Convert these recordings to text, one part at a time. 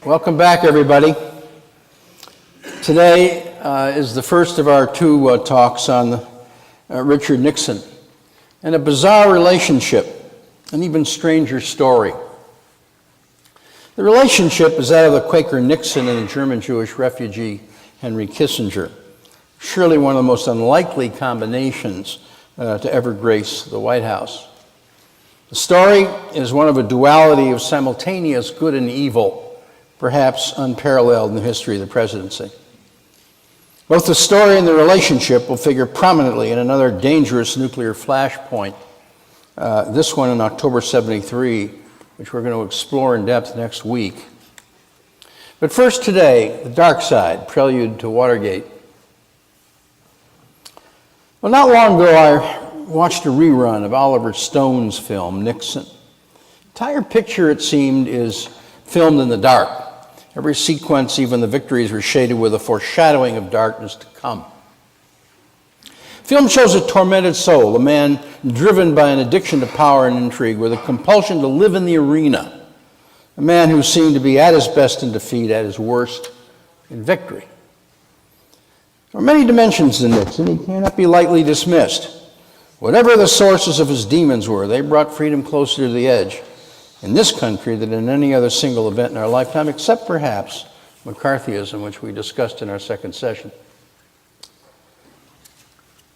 Welcome back, everybody. Today is the first of our two talks on Richard Nixon and a bizarre relationship, an even stranger story. The relationship is that of the Quaker Nixon and the German Jewish refugee Henry Kissinger, surely one of the most unlikely combinations to ever grace the White House. The story is one of a duality of simultaneous good and evil, perhaps unparalleled in the history of the presidency. Both the story and the relationship will figure prominently in another dangerous nuclear flashpoint, this one in October 73, which we're going to explore in depth next week. But first today, the dark side, prelude to Watergate. Well, not long ago, I watched a rerun of Oliver Stone's film, Nixon. The entire picture, it seemed, is filmed in the dark. Every sequence, even the victories, were shaded with a foreshadowing of darkness to come. Film shows a tormented soul, a man driven by an addiction to power and intrigue, with a compulsion to live in the arena, a man who seemed to be at his best in defeat, at his worst in victory. There are many dimensions to Nixon. He cannot be lightly dismissed. Whatever the sources of his demons were, they brought freedom closer to the edge in this country than in any other single event in our lifetime, except perhaps McCarthyism, which we discussed in our second session.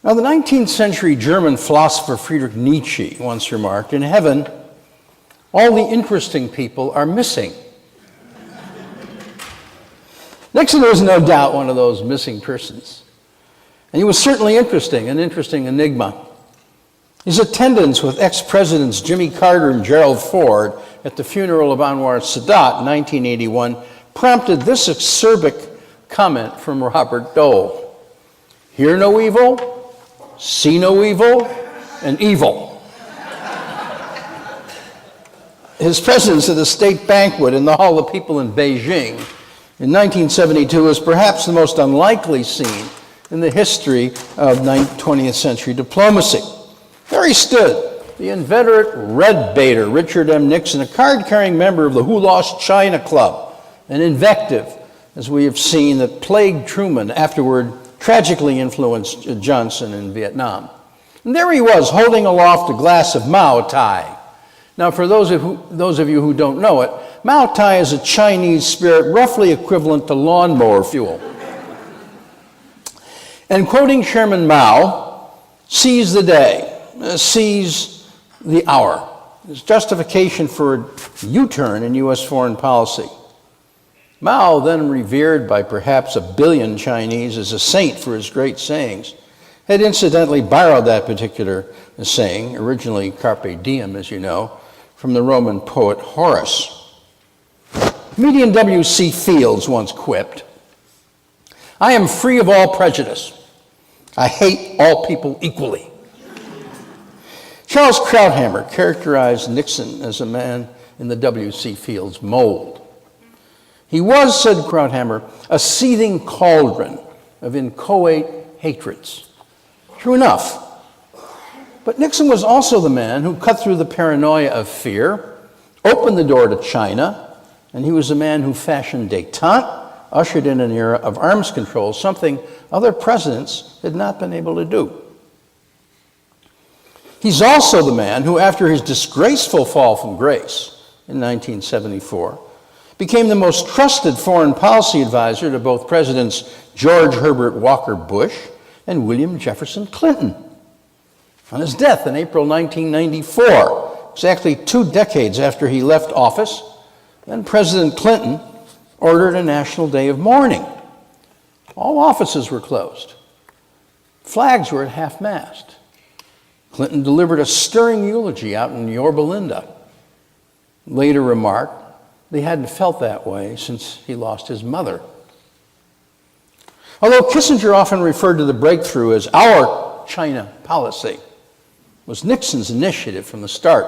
Now, the 19th century German philosopher Friedrich Nietzsche once remarked, "In heaven, all the interesting people are missing." Nixon was no doubt one of those missing persons. And he was certainly interesting, an interesting enigma. His attendance with ex-presidents Jimmy Carter and Gerald Ford at the funeral of Anwar Sadat in 1981 prompted this acerbic comment from Robert Dole: "Hear no evil, see no evil, and evil." His presence at the state banquet in the Hall of People in Beijing in 1972 was perhaps the most unlikely scene in the history of 20th century diplomacy. There he stood, the inveterate red-baiter Richard M. Nixon, a card-carrying member of the Who Lost China Club, an invective, as we have seen, that plagued Truman, afterward tragically influenced Johnson in Vietnam. And there he was, holding aloft a glass of Mao Tai. Now, for those of you who don't know it, Mao Tai is a Chinese spirit roughly equivalent to lawnmower fuel. And quoting Chairman Mao, "Seize the day, seize the hour." His justification for a U-turn in U.S. foreign policy. Mao, then revered by perhaps 1 billion Chinese as a saint for his great sayings, had incidentally borrowed that particular saying, originally carpe diem, as you know, from the Roman poet Horace. Comedian W.C. Fields once quipped, "I am free of all prejudice. I hate all people equally." Charles Krauthammer characterized Nixon as a man in the W.C. Fields mold. He was, said Krauthammer, a seething cauldron of inchoate hatreds. True enough. But Nixon was also the man who cut through the paranoia of fear, opened the door to China, and he was the man who fashioned détente, ushered in an era of arms control, something other presidents had not been able to do. He's also the man who, after his disgraceful fall from grace in 1974, became the most trusted foreign policy advisor to both Presidents George Herbert Walker Bush and William Jefferson Clinton. On his death in April 1994, exactly 2 decades after he left office, then President Clinton ordered a national day of mourning. All offices were closed. Flags were at half-mast. Clinton delivered a stirring eulogy out in Yorba Linda. Later remarked that he hadn't felt that way since he lost his mother. Although Kissinger often referred to the breakthrough as our China policy, it was Nixon's initiative from the start.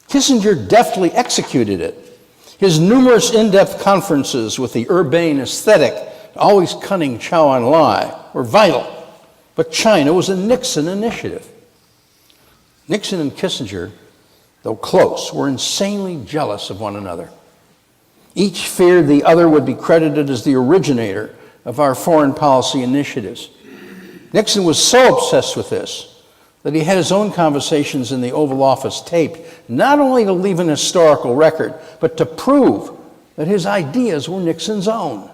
Kissinger deftly executed it. His numerous in-depth conferences with the urbane aesthetic, always cunning Chow En-lai, were vital. But China was a Nixon initiative. Nixon and Kissinger, though close, were insanely jealous of one another. Each feared the other would be credited as the originator of our foreign policy initiatives. Nixon was so obsessed with this that he had his own conversations in the Oval Office taped, not only to leave an historical record, but to prove that his ideas were Nixon's own.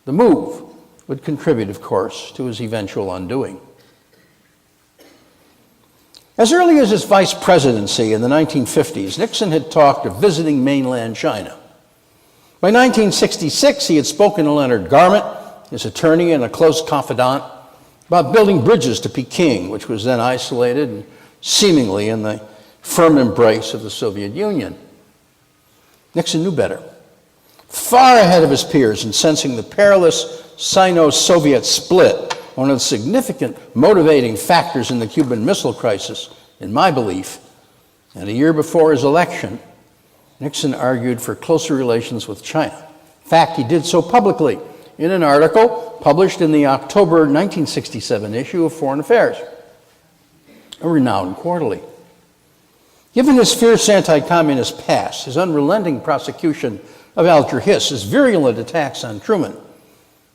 The move would contribute, of course, to his eventual undoing. As early as his vice presidency in the 1950s, Nixon had talked of visiting mainland China. By 1966, he had spoken to Leonard Garment, his attorney and a close confidant, about building bridges to Peking, which was then isolated and seemingly in the firm embrace of the Soviet Union. Nixon knew better. Far ahead of his peers in sensing the perilous Sino-Soviet split, one of the significant motivating factors in the Cuban Missile Crisis, in my belief, and a year before his election, Nixon argued for closer relations with China. In fact, he did so publicly in an article published in the October 1967 issue of Foreign Affairs, a renowned quarterly. Given his fierce anti-communist past, his unrelenting prosecution of Alger Hiss, his virulent attacks on Truman,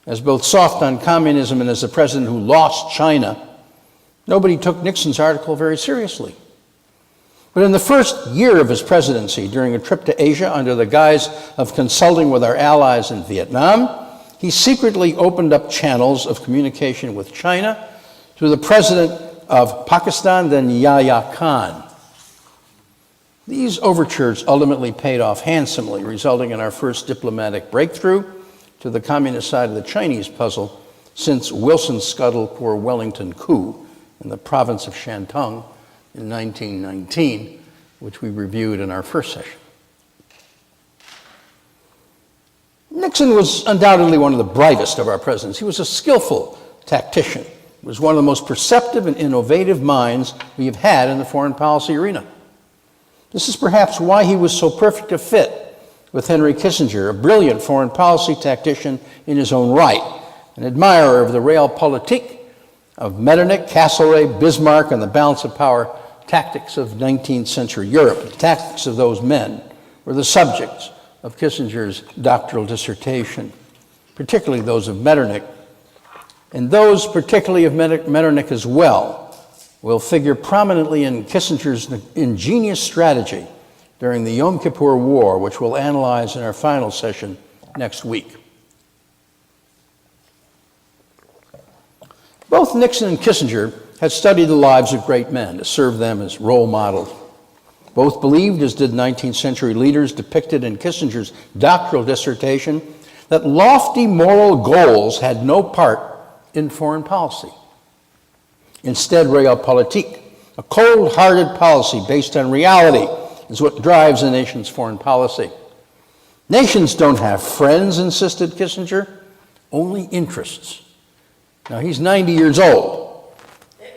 as both soft on communism and as the president who lost China, nobody took Nixon's article very seriously. But in the first year of his presidency, during a trip to Asia under the guise of consulting with our allies in Vietnam, he secretly opened up channels of communication with China through the president of Pakistan, then Yahya Khan. These overtures ultimately paid off handsomely, resulting in our first diplomatic breakthrough to the communist side of the Chinese puzzle since Wilson's scuttle-poor Wellington coup in the province of Shantung in 1919, which we reviewed in our first session. Nixon was undoubtedly one of the brightest of our presidents. He was a skillful tactician. He was one of the most perceptive and innovative minds we have had in the foreign policy arena. This is perhaps why he was so perfect a fit with Henry Kissinger, a brilliant foreign policy tactician in his own right, an admirer of the realpolitik of Metternich, Castlereagh, Bismarck, and the balance of power tactics of 19th century Europe. The tactics of those men were the subjects of Kissinger's doctoral dissertation, particularly those of Metternich, and those particularly of Metternich as well will figure prominently in Kissinger's ingenious strategy during the Yom Kippur War, which we'll analyze in our final session next week. Both Nixon and Kissinger had studied the lives of great men to serve them as role models. Both believed, as did 19th century leaders depicted in Kissinger's doctoral dissertation, that lofty moral goals had no part in foreign policy. Instead, realpolitik, a cold-hearted policy based on reality, is what drives a nation's foreign policy. Nations don't have friends, insisted Kissinger, only interests. Now, he's 90 years old.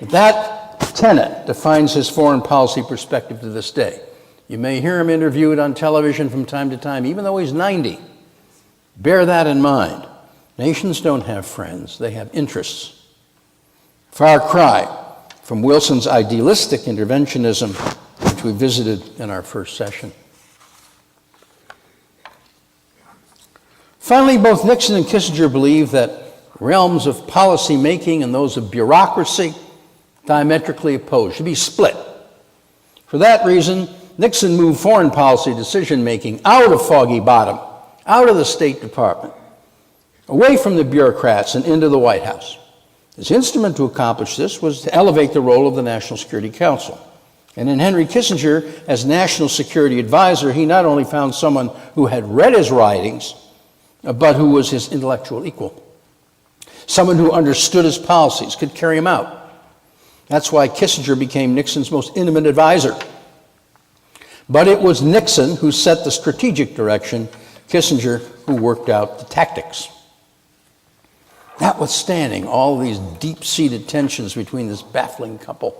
But that tenet defines his foreign policy perspective to this day. You may hear him interviewed on television from time to time, even though he's 90. Bear that in mind. Nations don't have friends, they have interests. Far cry from Wilson's idealistic interventionism, which we visited in our first session. Finally, both Nixon and Kissinger believed that realms of policy making and those of bureaucracy, diametrically opposed, should be split. For that reason, Nixon moved foreign policy decision-making out of Foggy Bottom, out of the State Department, away from the bureaucrats and into the White House. His instrument to accomplish this was to elevate the role of the National Security Council. And in Henry Kissinger, as National Security Advisor, he not only found someone who had read his writings, but who was his intellectual equal. Someone who understood his policies, could carry them out. That's why Kissinger became Nixon's most intimate advisor. But it was Nixon who set the strategic direction, Kissinger who worked out the tactics. Notwithstanding all these deep-seated tensions between this baffling couple,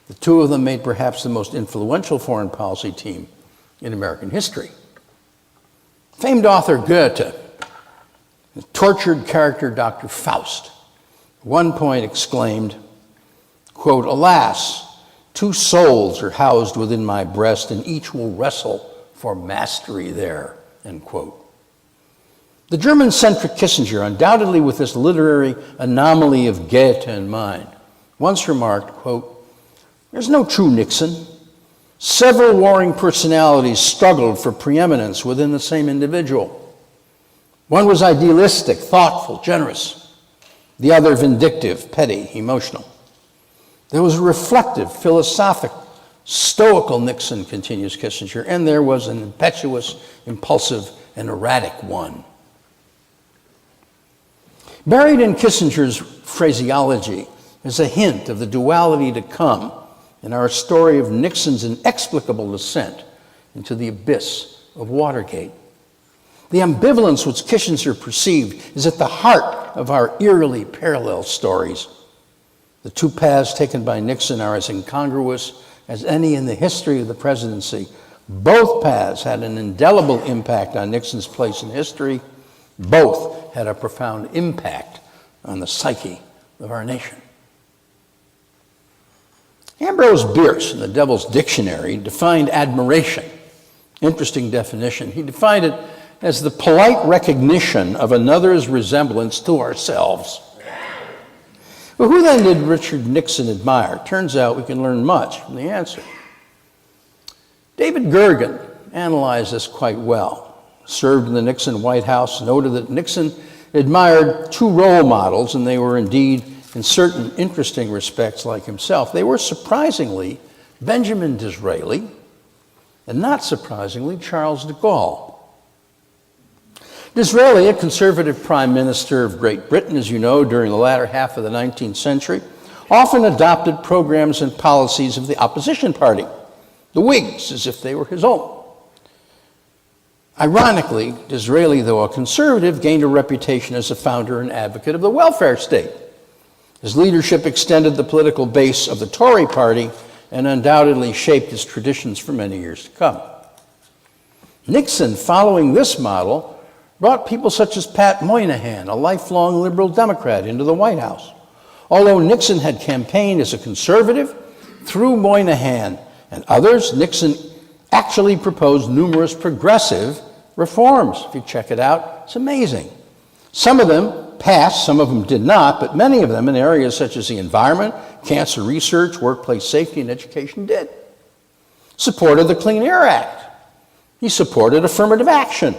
the two of them made perhaps the most influential foreign policy team in American history. Famed author Goethe, the tortured character Dr. Faust, at one point exclaimed, quote, "Alas, two souls are housed within my breast, and each will wrestle for mastery there, end quote. The German-centric Kissinger, undoubtedly with this literary anomaly of Goethe in mind, once remarked, quote, "There's no true Nixon. Several warring personalities struggled for preeminence within the same individual. One was idealistic, thoughtful, generous. The other vindictive, petty, emotional. There was a reflective, philosophic, stoical Nixon," continues Kissinger, "and there was an impetuous, impulsive, and erratic one." Buried in Kissinger's phraseology is a hint of the duality to come in our story of Nixon's inexplicable descent into the abyss of Watergate. The ambivalence which Kissinger perceived is at the heart of our eerily parallel stories. The two paths taken by Nixon are as incongruous as any in the history of the presidency. Both paths had an indelible impact on Nixon's place in history. Both had a profound impact on the psyche of our nation. Ambrose Bierce, in the Devil's Dictionary, defined admiration. Interesting definition. He defined it as the polite recognition of another's resemblance to ourselves. Well, who then did Richard Nixon admire? Turns out we can learn much from the answer. David Gergen analyzed this quite well. Served in the Nixon White House, noted that Nixon admired two role models, and they were indeed, in certain interesting respects, like himself. They were surprisingly Benjamin Disraeli, and not surprisingly, Charles de Gaulle. Disraeli, a conservative prime minister of Great Britain, as you know, during the latter half of the 19th century, often adopted programs and policies of the opposition party, the Whigs, as if they were his own. Ironically, Disraeli, though a conservative, gained a reputation as a founder and advocate of the welfare state. His leadership extended the political base of the Tory party and undoubtedly shaped its traditions for many years to come. Nixon, following this model, brought people such as Pat Moynihan, a lifelong liberal Democrat, into the White House. Although Nixon had campaigned as a conservative, through Moynihan and others, Nixon actually proposed numerous progressive reforms. If you check it out, it's amazing. Some of them passed, some of them did not, but many of them in areas such as the environment, cancer research, workplace safety, and education did. Supported the Clean Air Act. He supported affirmative action.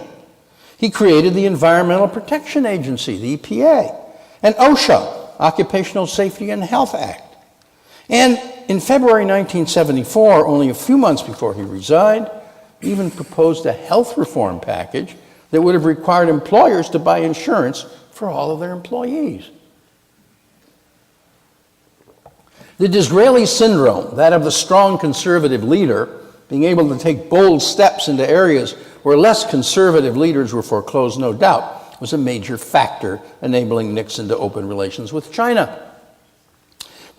He created the Environmental Protection Agency, the EPA, and OSHA, Occupational Safety and Health Act. And in February 1974, only a few months before he resigned, he even proposed a health reform package that would have required employers to buy insurance for all of their employees. The Disraeli syndrome, that of the strong conservative leader, being able to take bold steps into areas where less conservative leaders were foreclosed, no doubt, was a major factor enabling Nixon to open relations with China.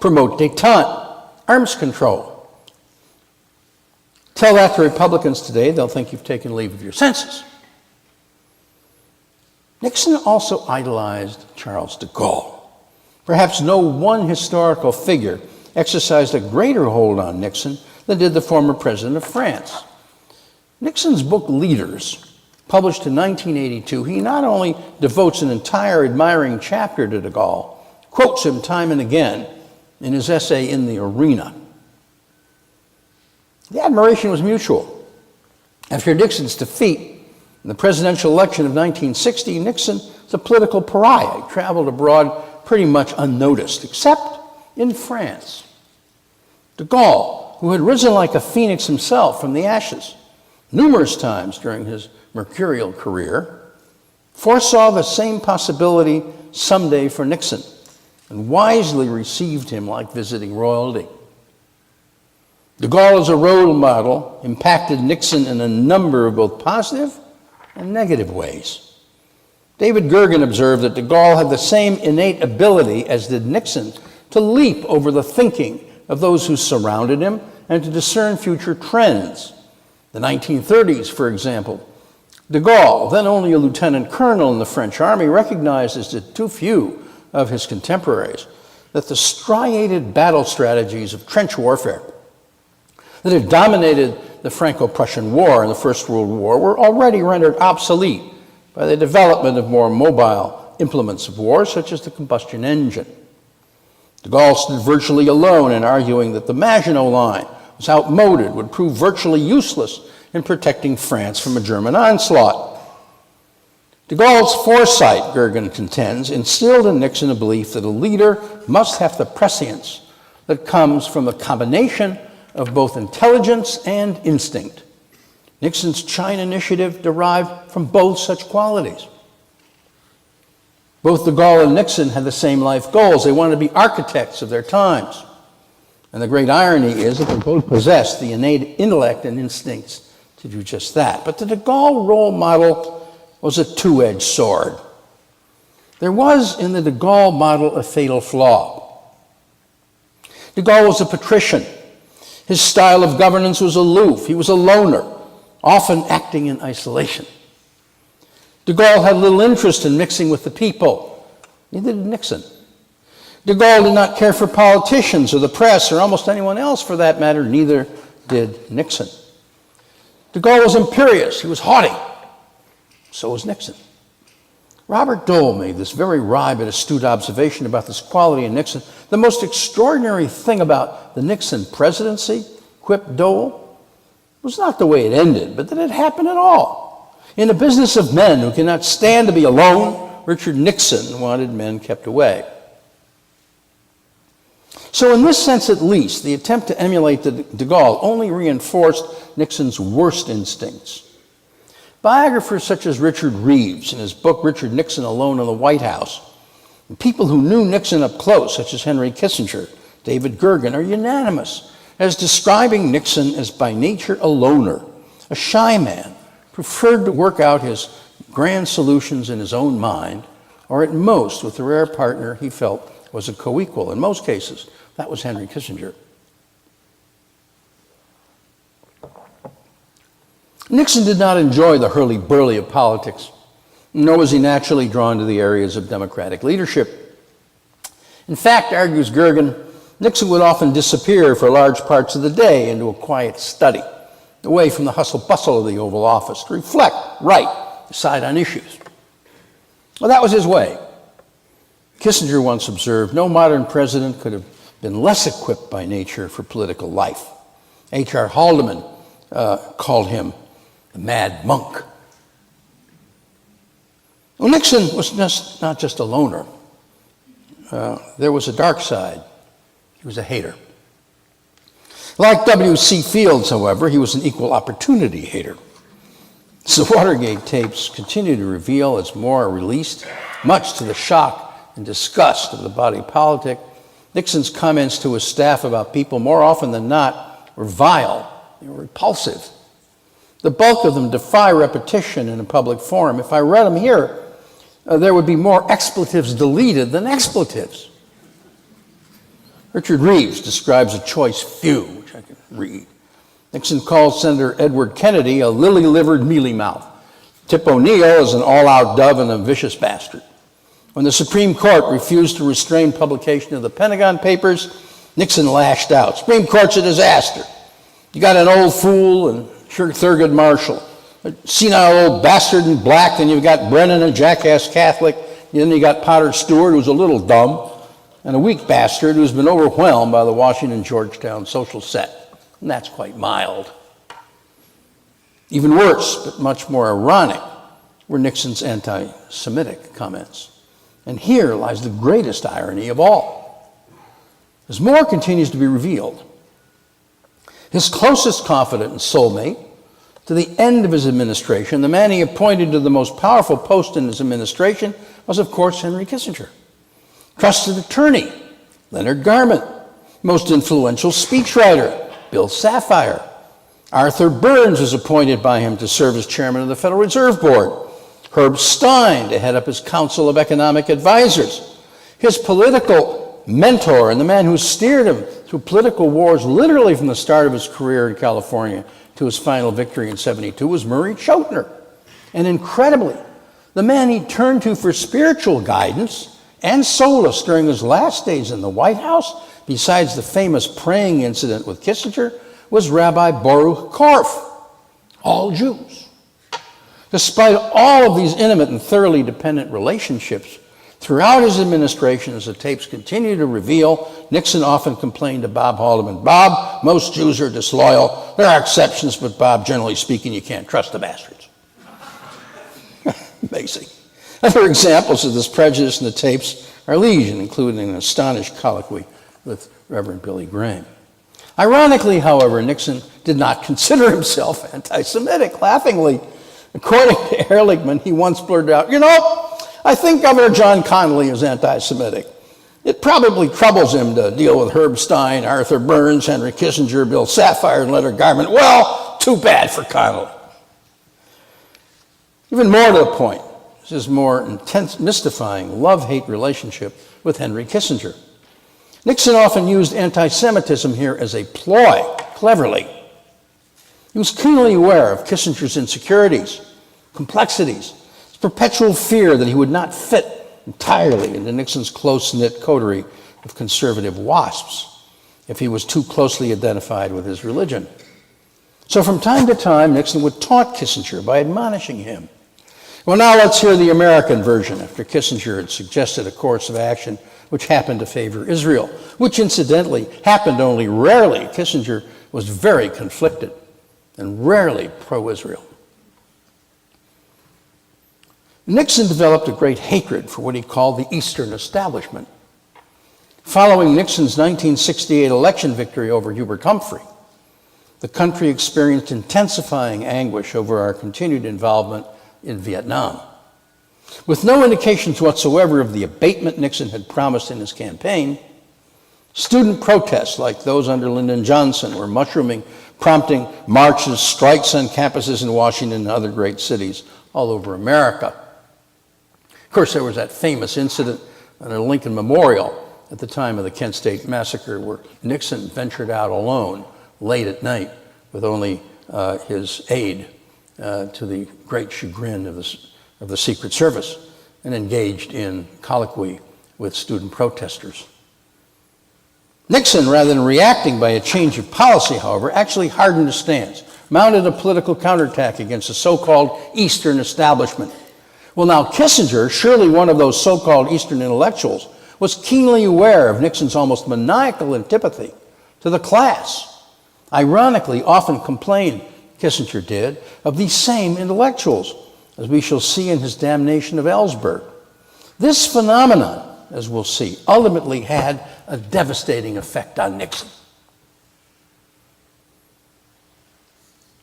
Promote détente, arms control. Tell that to Republicans today, they'll think you've taken leave of your senses. Nixon also idolized Charles de Gaulle. Perhaps no one historical figure exercised a greater hold on Nixon than did the former president of France. Nixon's book, Leaders, published in 1982, he not only devotes an entire admiring chapter to de Gaulle, quotes him time and again in his essay, In the Arena. The admiration was mutual. After Nixon's defeat in the presidential election of 1960, Nixon was a political pariah. He traveled abroad pretty much unnoticed, except in France. De Gaulle, who had risen like a phoenix himself from the ashes numerous times during his mercurial career, foresaw the same possibility someday for Nixon and wisely received him like visiting royalty. De Gaulle, as a role model, impacted Nixon in a number of both positive and negative ways. David Gergen observed that de Gaulle had the same innate ability as did Nixon to leap over the thinking of those who surrounded him and to discern future trends. The 1930s, for example, de Gaulle, then only a lieutenant colonel in the French army, recognized as too few of his contemporaries that the striated battle strategies of trench warfare that had dominated the Franco-Prussian War and the First World War were already rendered obsolete by the development of more mobile implements of war, such as the combustion engine. De Gaulle stood virtually alone in arguing that the Maginot Line was outmoded, would prove virtually useless in protecting France from a German onslaught. De Gaulle's foresight, Gergen contends, instilled in Nixon a belief that a leader must have the prescience that comes from a combination of both intelligence and instinct. Nixon's China initiative derived from both such qualities. Both de Gaulle and Nixon had the same life goals. They wanted to be architects of their times. And the great irony is that they both possessed the innate intellect and instincts to do just that. But the de Gaulle role model was a two-edged sword. There was in the de Gaulle model a fatal flaw. De Gaulle was a patrician. His style of governance was aloof. He was a loner, often acting in isolation. De Gaulle had little interest in mixing with the people. Neither did Nixon. De Gaulle did not care for politicians or the press or almost anyone else for that matter. Neither did Nixon. De Gaulle was imperious. He was haughty. So was Nixon. Robert Dole made this very wry but astute observation about this quality in Nixon. The most extraordinary thing about the Nixon presidency, quipped Dole, was not the way it ended, but that it happened at all. In a business of men who cannot stand to be alone, Richard Nixon wanted men kept away. So in this sense at least, the attempt to emulate de Gaulle only reinforced Nixon's worst instincts. Biographers such as Richard Reeves in his book Richard Nixon Alone in the White House, and people who knew Nixon up close, such as Henry Kissinger, David Gergen, are unanimous as describing Nixon as by nature a loner, a shy man, preferred to work out his grand solutions in his own mind, or at most with the rare partner he felt was a co-equal. In most cases, that was Henry Kissinger. Nixon did not enjoy the hurly-burly of politics, nor was he naturally drawn to the areas of democratic leadership. In fact, argues Gergen, Nixon would often disappear for large parts of the day into a quiet study, away from the hustle-bustle of the Oval Office, to reflect, write, decide on issues. Well, that was his way. Kissinger once observed, no modern president could have been less equipped by nature for political life. H.R. Haldeman called him the mad monk. Well, Nixon was not just a loner. There was a dark side. He was a hater. Like W.C. Fields, however, he was an equal opportunity hater. As the Watergate tapes continue to reveal as more are released, much to the shock and disgust of the body politic, Nixon's comments to his staff about people more often than not were vile, they were repulsive. The bulk of them defy repetition in a public forum. If I read them here, there would be more expletives deleted than expletives. Richard Reeves describes a choice few, which I can read. Nixon called Senator Edward Kennedy a lily-livered mealy-mouth. Tip O'Neill is an all-out dove and a vicious bastard. When the Supreme Court refused to restrain publication of the Pentagon Papers, Nixon lashed out. Supreme Court's a disaster. You got an old fool and Thurgood Marshall, a senile old bastard in black, then you've got Brennan, a jackass Catholic, and then you got Potter Stewart, who's a little dumb, and a weak bastard who's been overwhelmed by the Washington-Georgetown social set. And that's quite mild. Even worse, but much more ironic, were Nixon's anti-Semitic comments. And here lies the greatest irony of all. As more continues to be revealed, his closest confidant and soulmate, to the end of his administration, the man he appointed to the most powerful post in his administration was, of course, Henry Kissinger. Trusted attorney, Leonard Garment. Most influential speechwriter, Bill Safire. Arthur Burns was appointed by him to serve as chairman of the Federal Reserve Board. Herb Stein to head up his Council of Economic Advisors. His political mentor and the man who steered him through political wars literally from the start of his career in California to his final victory in '72 was Murray Chotiner. And incredibly, the man he turned to for spiritual guidance and solace during his last days in the White House, besides the famous praying incident with Kissinger, was Rabbi Baruch Korf, all Jews. Despite all of these intimate and thoroughly dependent relationships, throughout his administration, as the tapes continue to reveal, Nixon often complained to Bob Haldeman, "Bob, most Jews are disloyal. There are exceptions, but Bob, generally speaking, you can't trust the bastards." Amazing. Other examples of this prejudice in the tapes are legion, including an astonished colloquy with Reverend Billy Graham. Ironically, however, Nixon did not consider himself anti-Semitic. Laughingly, according to Ehrlichman, he once blurted out, "I think Governor John Connally is anti-Semitic. It probably troubles him to deal with Herb Stein, Arthur Burns, Henry Kissinger, Bill Safire, and Leonard Garment. Well, too bad for Connally." Even more to the point, his more intense, mystifying love-hate relationship with Henry Kissinger. Nixon often used anti-Semitism here as a ploy, cleverly. He was keenly aware of Kissinger's insecurities, complexities, his perpetual fear that he would not fit entirely into Nixon's close-knit coterie of conservative wasps if he was too closely identified with his religion. So from time to time, Nixon would taunt Kissinger by admonishing him. Well, now let's hear the American version, after Kissinger had suggested a course of action which happened to favor Israel, which incidentally happened only rarely. Kissinger was very conflicted and rarely pro-Israel. Nixon developed a great hatred for what he called the Eastern establishment. Following Nixon's 1968 election victory over Hubert Humphrey, the country experienced intensifying anguish over our continued involvement in Vietnam. With no indications whatsoever of the abatement Nixon had promised in his campaign, student protests like those under Lyndon Johnson were mushrooming, prompting marches, strikes on campuses in Washington and other great cities all over America. Of course, there was that famous incident at a Lincoln Memorial at the time of the Kent State Massacre where Nixon ventured out alone late at night with only his aide to the great chagrin of the Secret Service and engaged in colloquy with student protesters. Nixon, rather than reacting by a change of policy, however, actually hardened his stance, mounted a political counterattack against the so-called Eastern establishment. Well, now Kissinger, surely one of those so-called Eastern intellectuals, was keenly aware of Nixon's almost maniacal antipathy to the class. Ironically, often complained, Kissinger did, of these same intellectuals, as we shall see in his damnation of Ellsberg. This phenomenon, as we'll see, ultimately had a devastating effect on Nixon.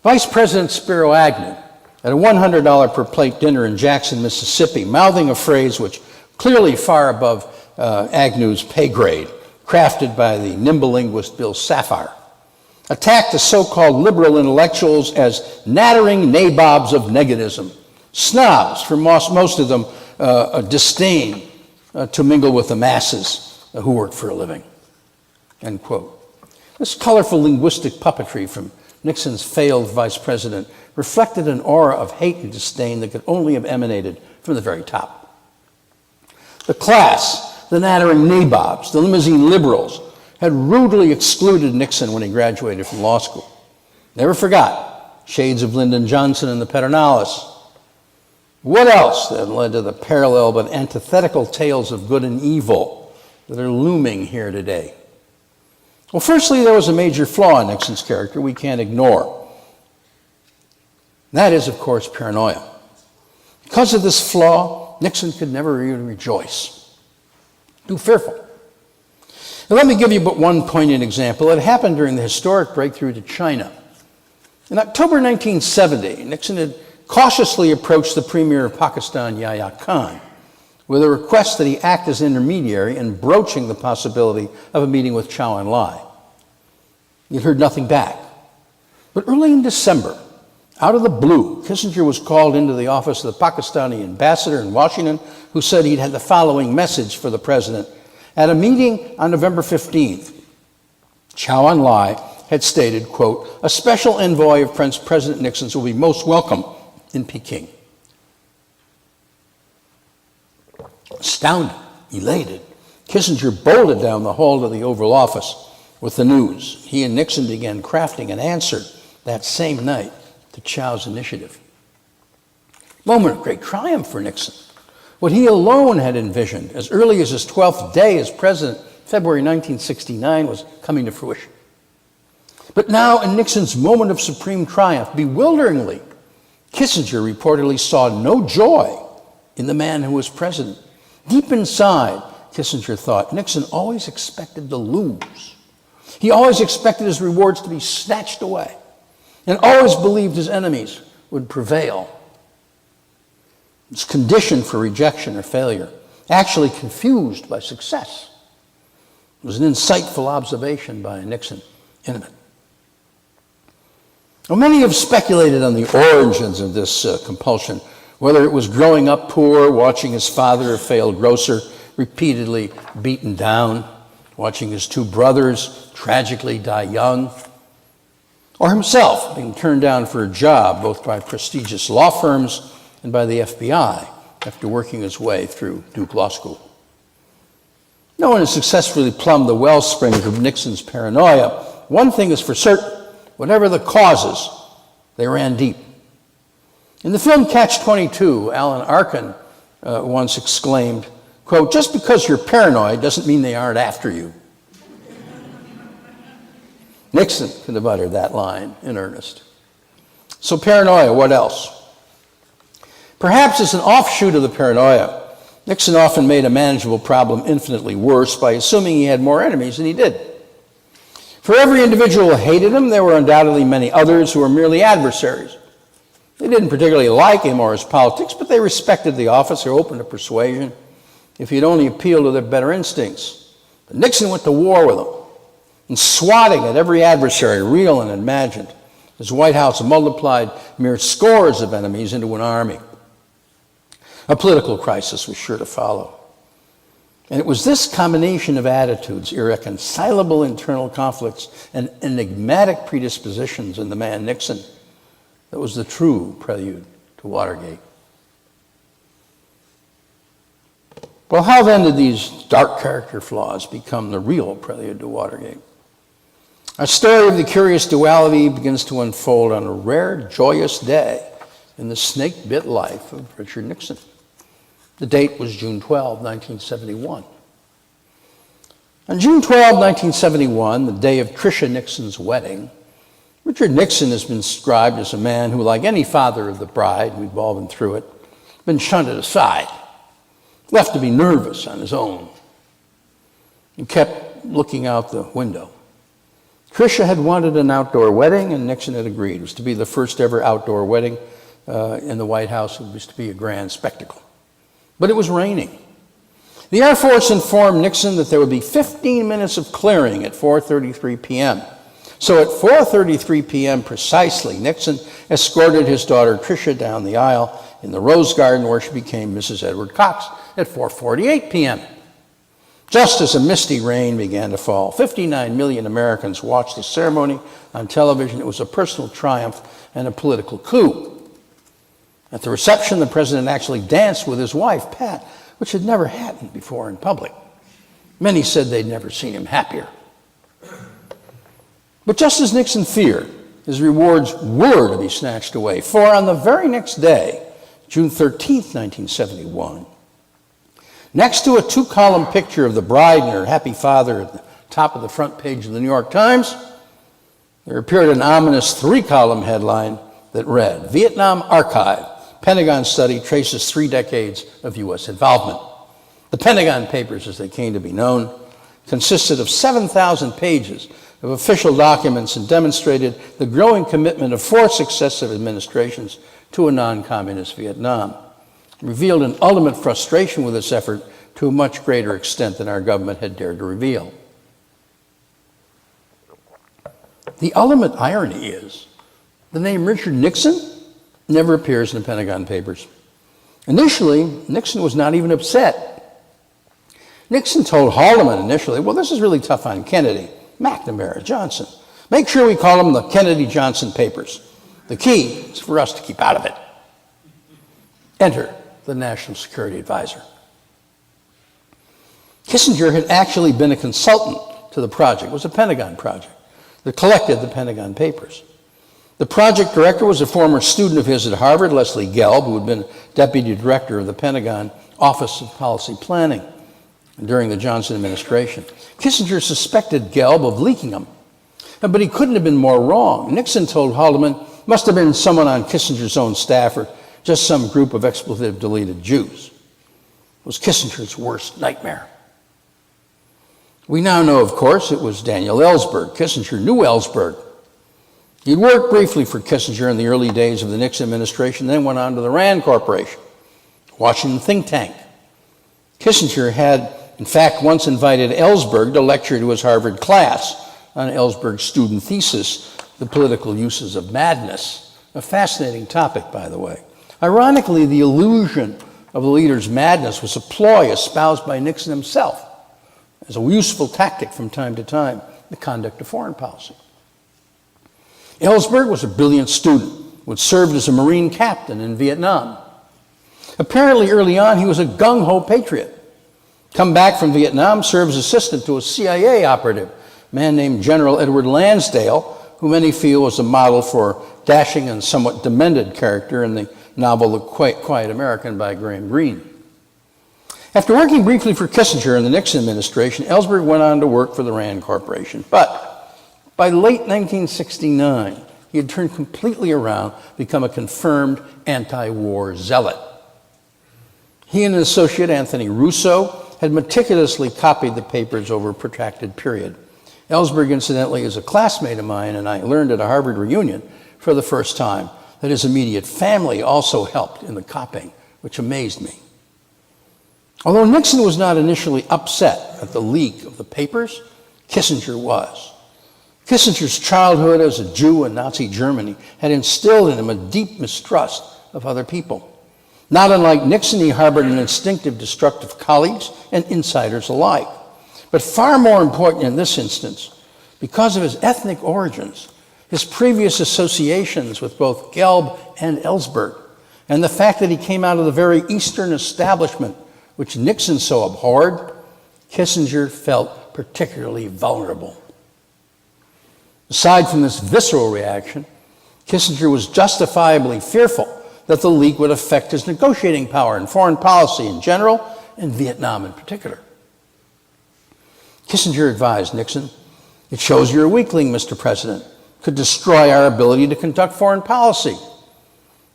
Vice President Spiro Agnew, at a $100 per plate dinner in Jackson, Mississippi, mouthing a phrase which clearly far above Agnew's pay grade, crafted by the nimble linguist Bill Safire, attacked the so-called liberal intellectuals as nattering nabobs of negativism, snobs, for most of them a disdain to mingle with the masses who work for a living, end quote. This colorful linguistic puppetry from Nixon's failed vice president reflected an aura of hate and disdain that could only have emanated from the very top. The class, the nattering nabobs, the limousine liberals, had rudely excluded Nixon when he graduated from law school. Never forgot shades of Lyndon Johnson and the Pedernales. What else then led to the parallel but antithetical tales of good and evil that are looming here today? Well, firstly, there was a major flaw in Nixon's character we can't ignore. That is, of course, paranoia. Because of this flaw, Nixon could never even rejoice. Too fearful. Now, let me give you but one poignant example. It happened during the historic breakthrough to China. In October 1970, Nixon had cautiously approached the premier of Pakistan, Yahya Khan, with a request that he act as intermediary in broaching the possibility of a meeting with Chow En-lai. He heard nothing back. But early in December, out of the blue, Kissinger was called into the office of the Pakistani ambassador in Washington, who said he'd had the following message for the president. At a meeting on November 15th, Chow En-lai had stated, quote, "A special envoy of President Nixon's will be most welcome in Peking." Astounded, elated, Kissinger bolted down the hall to the Oval Office with the news. He and Nixon began crafting an answer that same night to Chow's initiative. Moment of great triumph for Nixon. What he alone had envisioned as early as his 12th day as president, February 1969, was coming to fruition. But now, in Nixon's moment of supreme triumph, bewilderingly, Kissinger reportedly saw no joy in the man who was president. Deep inside, Kissinger thought, Nixon always expected to lose. He always expected his rewards to be snatched away, and always believed his enemies would prevail. His condition for rejection or failure, actually confused by success. It was an insightful observation by a Nixon intimate. Well, many have speculated on the origins of this compulsion, whether it was growing up poor, watching his father, a failed grocer, repeatedly beaten down, watching his two brothers tragically die young, or himself being turned down for a job both by prestigious law firms and by the FBI after working his way through Duke Law School. No one has successfully plumbed the wellspring of Nixon's paranoia. One thing is for certain, whatever the causes, they ran deep. In the film Catch-22, Alan Arkin once exclaimed, quote, "Just because you're paranoid doesn't mean they aren't after you." Nixon could have uttered that line in earnest. So paranoia, what else? Perhaps as an offshoot of the paranoia, Nixon often made a manageable problem infinitely worse by assuming he had more enemies than he did. For every individual who hated him, there were undoubtedly many others who were merely adversaries. They didn't particularly like him or his politics, but they respected the office, they were open to persuasion if he'd only appeal to their better instincts. But Nixon went to war with them, and swatting at every adversary, real and imagined. His White House multiplied mere scores of enemies into an army. A political crisis was sure to follow. And it was this combination of attitudes, irreconcilable internal conflicts, and enigmatic predispositions in the man Nixon that was the true prelude to Watergate. Well, how then did these dark character flaws become the real prelude to Watergate? Our story of the curious duality begins to unfold on a rare, joyous day in the snake-bit life of Richard Nixon. The date was June 12, 1971. On June 12, 1971, the day of Tricia Nixon's wedding, Richard Nixon has been described as a man who, like any father of the bride, we've all been through it, been shunted aside, left to be nervous on his own, and kept looking out the window. Tricia had wanted an outdoor wedding, and Nixon had agreed. It was to be the first ever outdoor wedding in the White House. It was to be a grand spectacle. But it was raining. The Air Force informed Nixon that there would be 15 minutes of clearing at 4:33 p.m. So at 4:33 p.m. precisely, Nixon escorted his daughter Tricia down the aisle in the Rose Garden, where she became Mrs. Edward Cox at 4:48 p.m. Just as a misty rain began to fall, 59 million Americans watched the ceremony on television. It was a personal triumph and a political coup. At the reception, the president actually danced with his wife, Pat, which had never happened before in public. Many said they'd never seen him happier. But just as Nixon feared, his rewards were to be snatched away. For on the very next day, June 13th, 1971, next to a 2-column picture of the bride and her happy father at the top of the front page of the New York Times, there appeared an ominous 3-column headline that read, "Vietnam Archive. Pentagon study traces 3 decades of U.S. involvement." The Pentagon Papers, as they came to be known, consisted of 7,000 pages of official documents and demonstrated the growing commitment of 4 successive administrations to a non-communist Vietnam. It revealed an ultimate frustration with this effort to a much greater extent than our government had dared to reveal. The ultimate irony is the name Richard Nixon never appears in the Pentagon Papers. Initially, Nixon was not even upset. Nixon told Haldeman initially, well, this is really tough on Kennedy, McNamara, Johnson. Make sure we call them the Kennedy-Johnson Papers. The key is for us to keep out of it. Enter the National Security Advisor. Kissinger had actually been a consultant to the project was a Pentagon project that collected the Pentagon Papers. The project director was a former student of his at Harvard, Leslie Gelb, who had been deputy director of the Pentagon Office of Policy Planning during the Johnson administration. Kissinger suspected Gelb of leaking them, but he couldn't have been more wrong. Nixon told Haldeman must have been someone on Kissinger's own staff or just some group of expletive-deleted Jews. It was Kissinger's worst nightmare. We now know, of course, it was Daniel Ellsberg. Kissinger knew Ellsberg. He'd worked briefly for Kissinger in the early days of the Nixon administration, then went on to the Rand Corporation, Washington think tank. Kissinger had, in fact, once invited Ellsberg to lecture to his Harvard class on Ellsberg's student thesis, The Political Uses of Madness. A fascinating topic, by the way. Ironically, the illusion of the leader's madness was a ploy espoused by Nixon himself as a useful tactic from time to time in the conduct of foreign policy. Ellsberg was a brilliant student who had served as a Marine captain in Vietnam. Apparently, early on, he was a gung-ho patriot. Come back from Vietnam, served as assistant to a CIA operative, a man named General Edward Lansdale, who many feel was a model for dashing and somewhat demented character in the novel The Quiet American by Graham Greene. After working briefly for Kissinger in the Nixon administration, Ellsberg went on to work for the Rand Corporation. But by late 1969, he had turned completely around, become a confirmed anti-war zealot. He and an associate, Anthony Russo, had meticulously copied the papers over a protracted period. Ellsberg, incidentally, is a classmate of mine, and I learned at a Harvard reunion for the first time that his immediate family also helped in the copying, which amazed me. Although Nixon was not initially upset at the leak of the papers, Kissinger was. Kissinger's childhood as a Jew in Nazi Germany had instilled in him a deep mistrust of other people. Not unlike Nixon, he harbored an instinctive distrust of colleagues and insiders alike. But far more important in this instance, because of his ethnic origins, his previous associations with both Gelb and Ellsberg, and the fact that he came out of the very Eastern establishment which Nixon so abhorred, Kissinger felt particularly vulnerable. Aside from this visceral reaction, Kissinger was justifiably fearful that the leak would affect his negotiating power in foreign policy in general and Vietnam in particular. Kissinger advised Nixon, "It shows you're a weakling, Mr. President. It could destroy our ability to conduct foreign policy.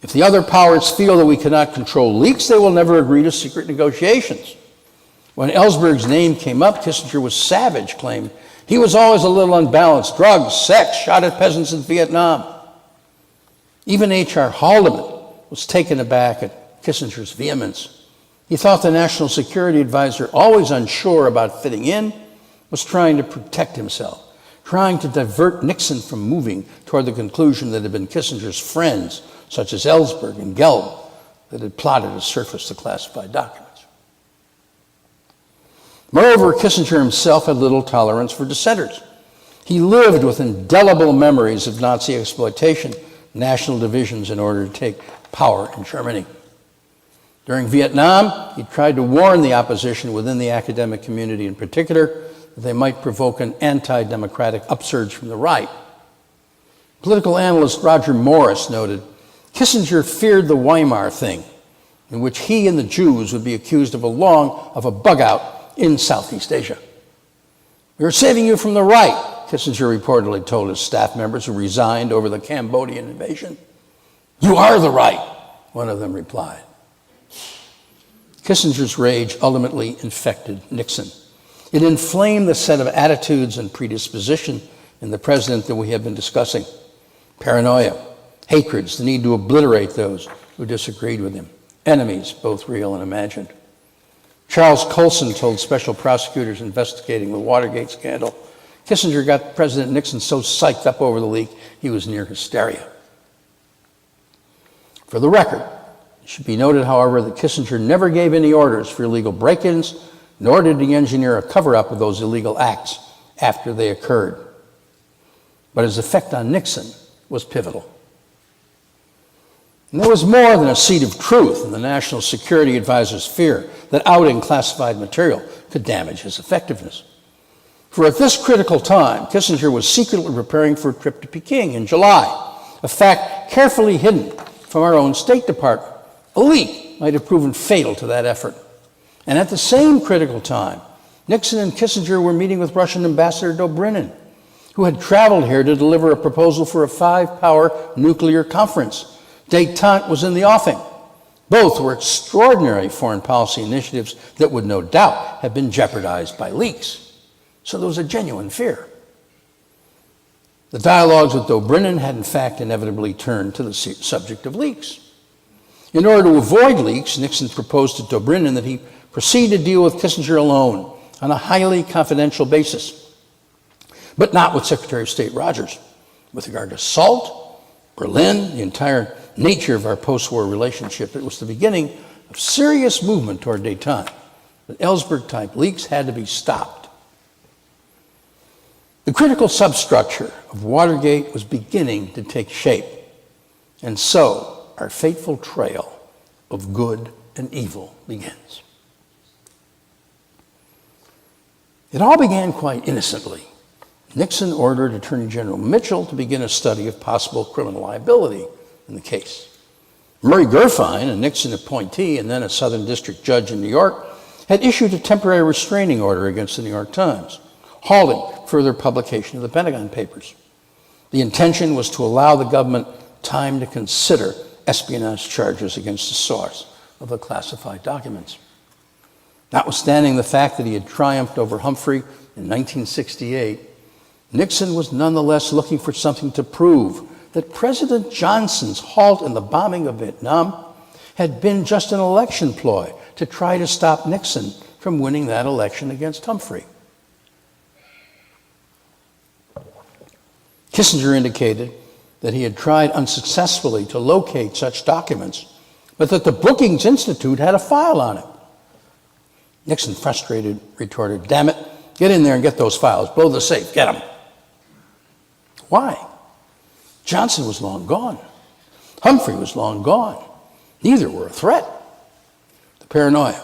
If the other powers feel that we cannot control leaks, they will never agree to secret negotiations." When Ellsberg's name came up, Kissinger was savage, claimed he was always a little unbalanced, drugs, sex, shot at peasants in Vietnam. Even H.R. Haldeman was taken aback at Kissinger's vehemence. He thought the national security advisor, always unsure about fitting in, was trying to protect himself, trying to divert Nixon from moving toward the conclusion that it had been Kissinger's friends, such as Ellsberg and Gelb, that had plotted to surface the classified documents. Moreover, Kissinger himself had little tolerance for dissenters. He lived with indelible memories of Nazi exploitation, national divisions in order to take power in Germany. During Vietnam, he tried to warn the opposition within the academic community in particular that they might provoke an anti-democratic upsurge from the right. Political analyst Roger Morris noted, Kissinger feared the Weimar thing, in which he and the Jews would be accused of a bug out in Southeast Asia. "We are saving you from the right," Kissinger reportedly told his staff members who resigned over the Cambodian invasion. "You are the right," one of them replied. Kissinger's rage ultimately infected Nixon. It inflamed the set of attitudes and predisposition in the president that we have been discussing. Paranoia, hatreds, the need to obliterate those who disagreed with him, enemies, both real and imagined. Charles Colson told special prosecutors investigating the Watergate scandal, Kissinger got President Nixon so psyched up over the leak, he was near hysteria. For the record, it should be noted, however, that Kissinger never gave any orders for illegal break-ins, nor did he engineer a cover-up of those illegal acts after they occurred. But his effect on Nixon was pivotal. And there was more than a seed of truth in the National Security Advisor's fear that outing classified material could damage his effectiveness. For at this critical time, Kissinger was secretly preparing for a trip to Peking in July, a fact carefully hidden from our own State Department. A leak might have proven fatal to that effort. And at the same critical time, Nixon and Kissinger were meeting with Russian Ambassador Dobrynin, who had traveled here to deliver a proposal for a 5-power nuclear conference. Détente was in the offing. Both were extraordinary foreign policy initiatives that would no doubt have been jeopardized by leaks. So there was a genuine fear. The dialogues with Dobrynin had in fact inevitably turned to the subject of leaks. In order to avoid leaks, Nixon proposed to Dobrynin that he proceed to deal with Kissinger alone on a highly confidential basis, but not with Secretary of State Rogers. With regard to SALT, Berlin, the entire nature of our post-war relationship, it was the beginning of serious movement toward détente. The Ellsberg-type leaks had to be stopped. The critical substructure of Watergate was beginning to take shape, and so our fateful trail of good and evil begins. It all began quite innocently. Nixon ordered Attorney General Mitchell to begin a study of possible criminal liability in the case. Murray Gurfein, a Nixon appointee and then a Southern District judge in New York, had issued a temporary restraining order against the New York Times, halting further publication of the Pentagon Papers. The intention was to allow the government time to consider espionage charges against the source of the classified documents. Notwithstanding the fact that he had triumphed over Humphrey in 1968, Nixon was nonetheless looking for something to prove that President Johnson's halt in the bombing of Vietnam had been just an election ploy to try to stop Nixon from winning that election against Humphrey. Kissinger indicated that he had tried unsuccessfully to locate such documents, but that the Brookings Institute had a file on it. Nixon, frustrated, retorted, "Damn it, get in there and get those files. Blow the safe, get them." Why? Johnson was long gone. Humphrey was long gone. Neither were a threat. The paranoia,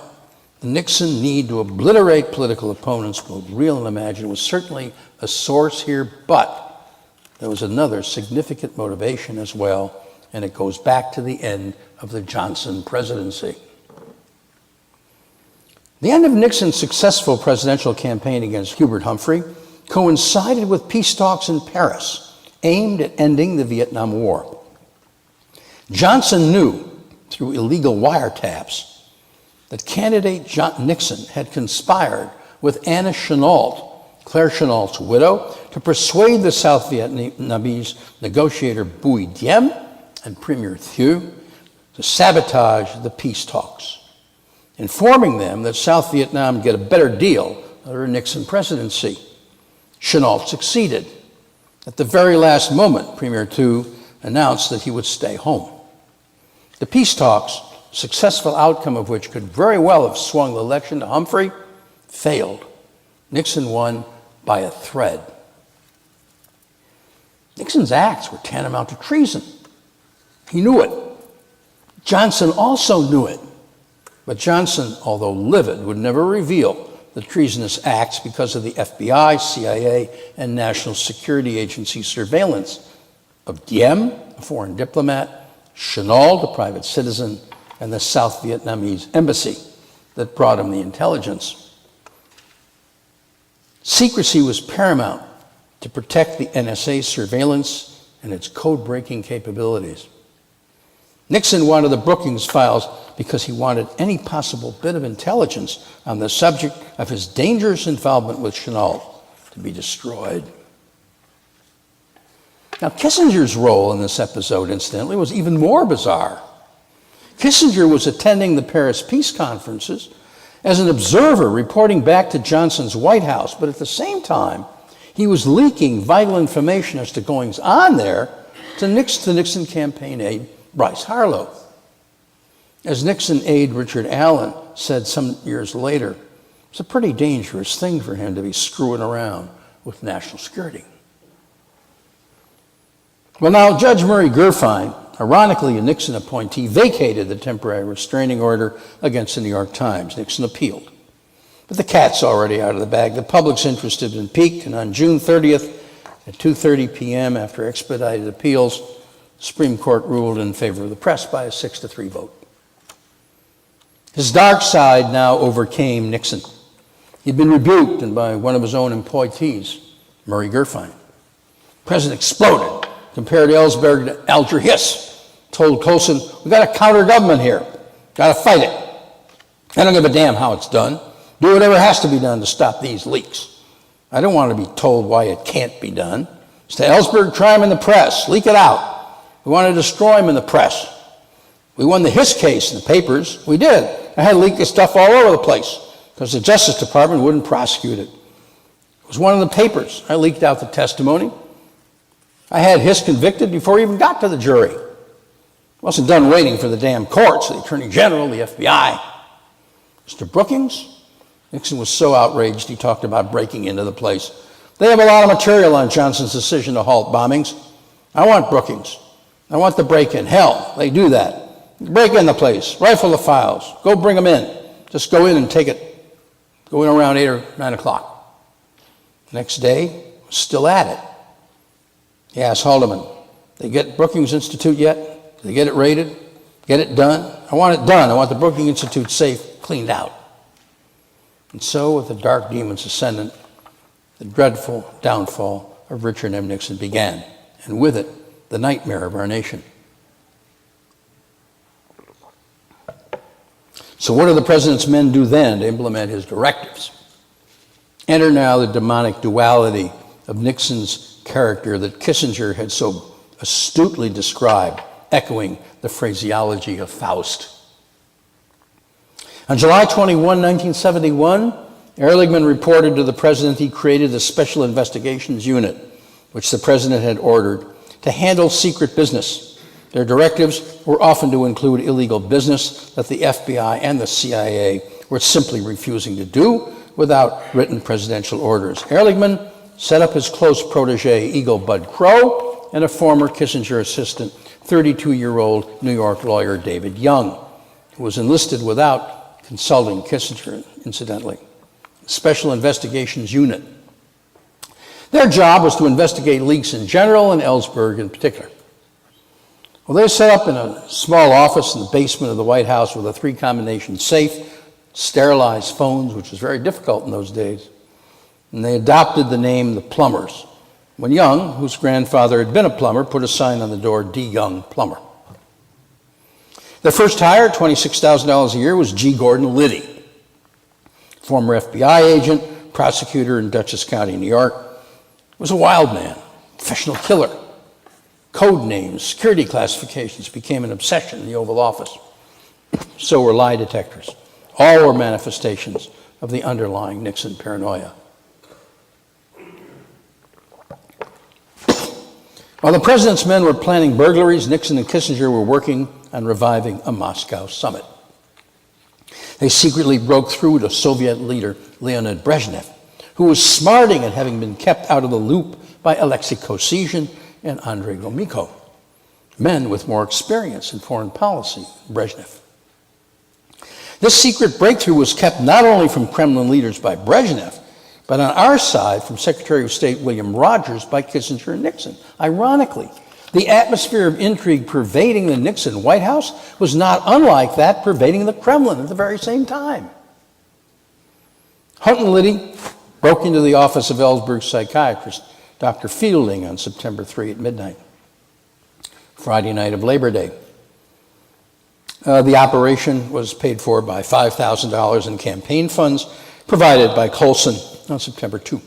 the Nixon need to obliterate political opponents, both real and imagined, was certainly a source here, but there was another significant motivation as well, and it goes back to the end of the Johnson presidency. The end of Nixon's successful presidential campaign against Hubert Humphrey coincided with peace talks in Paris aimed at ending the Vietnam War. Johnson knew through illegal wiretaps that candidate Nixon had conspired with Anna Chennault, Claire Chennault's widow, to persuade the South Vietnamese negotiator Bui Diem and Premier Thieu to sabotage the peace talks, informing them that South Vietnam would get a better deal under a Nixon presidency. Chennault succeeded. At the very last moment, Premier Thieu announced that he would stay home. The peace talks, successful outcome of which could very well have swung the election to Humphrey, failed. Nixon won by a thread. Nixon's acts were tantamount to treason. He knew it. Johnson also knew it. But Johnson, although livid, would never reveal the treasonous acts because of the FBI, CIA, and National Security Agency surveillance of Diem, a foreign diplomat, Chennault, a private citizen, and the South Vietnamese embassy that brought him the intelligence. Secrecy was paramount to protect the NSA surveillance and its code-breaking capabilities. Nixon wanted the Brookings files because he wanted any possible bit of intelligence on the subject of his dangerous involvement with Chennault to be destroyed. Now, Kissinger's role in this episode, incidentally, was even more bizarre. Kissinger was attending the Paris peace conferences as an observer reporting back to Johnson's White House, but at the same time, he was leaking vital information as to goings on there to Nixon campaign aide Bryce Harlow. As Nixon aide Richard Allen said some years later, it's a pretty dangerous thing for him to be screwing around with national security. Well, now, Judge Murray Gurfein, ironically a Nixon appointee, vacated the temporary restraining order against the New York Times. Nixon appealed. But the cat's already out of the bag. The public's interest had been piqued, and on June 30th at 2:30 p.m., after expedited appeals, the Supreme Court ruled in favor of the press by a 6-3 vote. His dark side now overcame Nixon. He'd been rebuked and by one of his own employees, Murray Gurfein. The president exploded, compared Ellsberg to Alger Hiss, told Colson, "We've got a counter government here. Got to fight it. I don't give a damn how it's done. Do whatever has to be done to stop these leaks. I don't want to be told why it can't be done. It's to Ellsberg, try him in the press, leak it out. We want to destroy him in the press. We won the Hiss case in the papers. We did. I had leaked the stuff all over the place because the Justice Department wouldn't prosecute it. It was one of the papers. I leaked out the testimony. I had Hiss convicted before he even got to the jury. Wasn't done waiting for the damn courts, the Attorney General, the FBI. Mr. Brookings? Nixon was so outraged he talked about breaking into the place. They have a lot of material on Johnson's decision to halt bombings. I want Brookings. I want the break-in. Hell, they do that. Break in the place, rifle the files, go bring them in. Just go in and take it. Go in around 8 or 9 o'clock. Next day, still at it. He asked Haldeman, they get Brookings Institute yet? Did they get it rated? Get it done? I want it done. I want the Brookings Institute safe, cleaned out. And so, with the dark demon's ascendant, the dreadful downfall of Richard M. Nixon began, and with it, the nightmare of our nation. So what do the president's men do then to implement his directives? Enter now the demonic duality of Nixon's character that Kissinger had so astutely described, echoing the phraseology of Faust. On July 21, 1971, Ehrlichman reported to the president he created a special investigations unit, which the president had ordered, to handle secret business. Their directives were often to include illegal business that the FBI and the CIA were simply refusing to do without written presidential orders. Ehrlichman set up his close protege, Eagle Bud Crow, and a former Kissinger assistant, 32-year-old New York lawyer David Young, who was enlisted without consulting Kissinger, incidentally. Special Investigations Unit. Their job was to investigate leaks in general and Ellsberg in particular. Well, they set up in a small office in the basement of the White House with a 3-combination safe, sterilized phones, which was very difficult in those days. And they adopted the name the Plumbers, when Young, whose grandfather had been a plumber, put a sign on the door, D. Young Plumber. Their first hire, $26,000 a year, was G. Gordon Liddy, former FBI agent, prosecutor in Dutchess County, New York. Was a wild man, professional killer. Code names, security classifications became an obsession in the Oval Office. So were lie detectors. All were manifestations of the underlying Nixon paranoia. While the president's men were planning burglaries, Nixon and Kissinger were working on reviving a Moscow summit. They secretly broke through to Soviet leader Leonid Brezhnev, who was smarting at having been kept out of the loop by Alexei Kosygin and Andrei Gromyko, men with more experience in foreign policy than Brezhnev. This secret breakthrough was kept not only from Kremlin leaders by Brezhnev, but on our side from Secretary of State William Rogers by Kissinger and Nixon. Ironically, the atmosphere of intrigue pervading the Nixon White House was not unlike that pervading the Kremlin at the very same time. Hunt and Liddy broke into the office of Ellsberg's psychiatrist, Dr. Fielding, on September 3 at midnight, Friday night of Labor Day. The operation was paid for by $5,000 in campaign funds provided by Colson on September 2.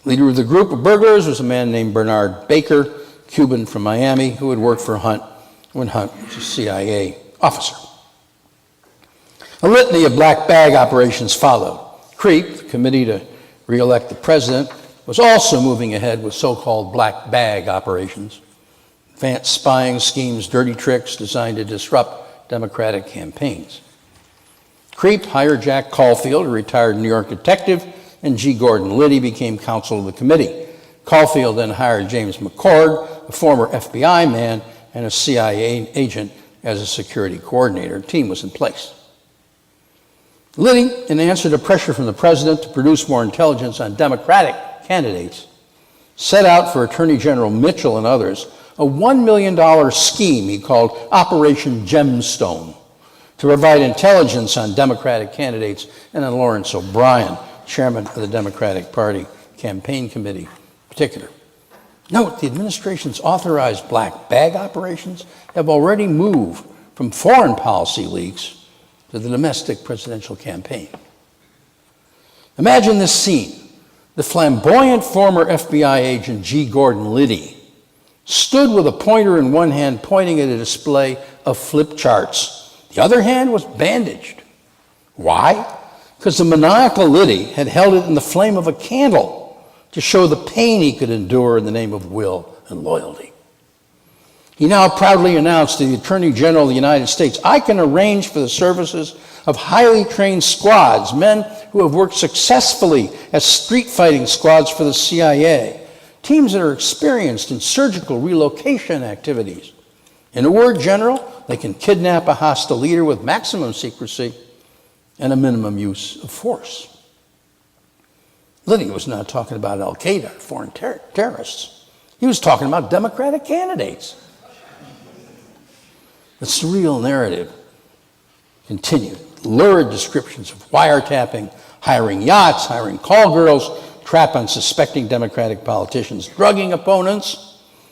Leader of the group of burglars was a man named Bernard Baker, Cuban from Miami, who had worked for Hunt when Hunt was a CIA officer. A litany of black bag operations followed. CREEP, the Committee to Re-elect the President, was also moving ahead with so-called black bag operations, advanced spying schemes, dirty tricks designed to disrupt Democratic campaigns. CREEP hired Jack Caulfield, a retired New York detective, and G. Gordon Liddy became counsel of the committee. Caulfield then hired James McCord, a former FBI man and a CIA agent, as a security coordinator. The team was in place. Liddy, in answer to pressure from the president to produce more intelligence on Democratic candidates, set out for Attorney General Mitchell and others a $1 million scheme he called Operation Gemstone to provide intelligence on Democratic candidates and on Lawrence O'Brien, chairman of the Democratic Party Campaign Committee in particular. Note, the administration's authorized black bag operations have already moved from foreign policy leaks to the domestic presidential campaign. Imagine this scene. The flamboyant former FBI agent G. Gordon Liddy stood with a pointer in one hand pointing at a display of flip charts. The other hand was bandaged. Why? Because the maniacal Liddy had held it in the flame of a candle to show the pain he could endure in the name of will and loyalty. He now proudly announced to the Attorney General of the United States, "I can arrange for the services of highly trained squads, men who have worked successfully as street fighting squads for the CIA, teams that are experienced in surgical relocation activities. In a word, General, they can kidnap a hostile leader with maximum secrecy and a minimum use of force." Liddy was not talking about Al-Qaeda, foreign terrorists. He was talking about Democratic candidates. The surreal narrative continued. Lurid descriptions of wiretapping, hiring yachts, hiring call girls, trap unsuspecting Democratic politicians, drugging opponents,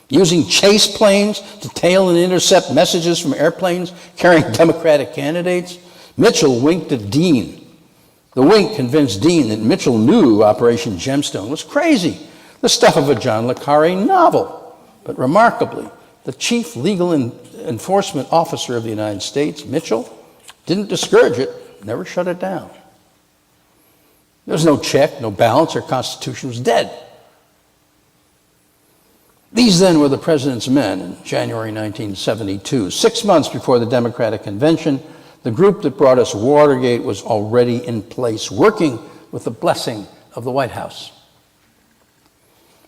using chase planes to tail and intercept messages from airplanes carrying Democratic candidates. Mitchell winked at Dean. The wink convinced Dean that Mitchell knew Operation Gemstone was crazy, the stuff of a John le Carre novel. But remarkably, the chief legal enforcement officer of the United States, Mitchell, didn't discourage it, never shut it down. There was no check, no balance, our Constitution was dead. These then were the president's men in January 1972. 6 months before the Democratic Convention, the group that brought us Watergate was already in place, working with the blessing of the White House.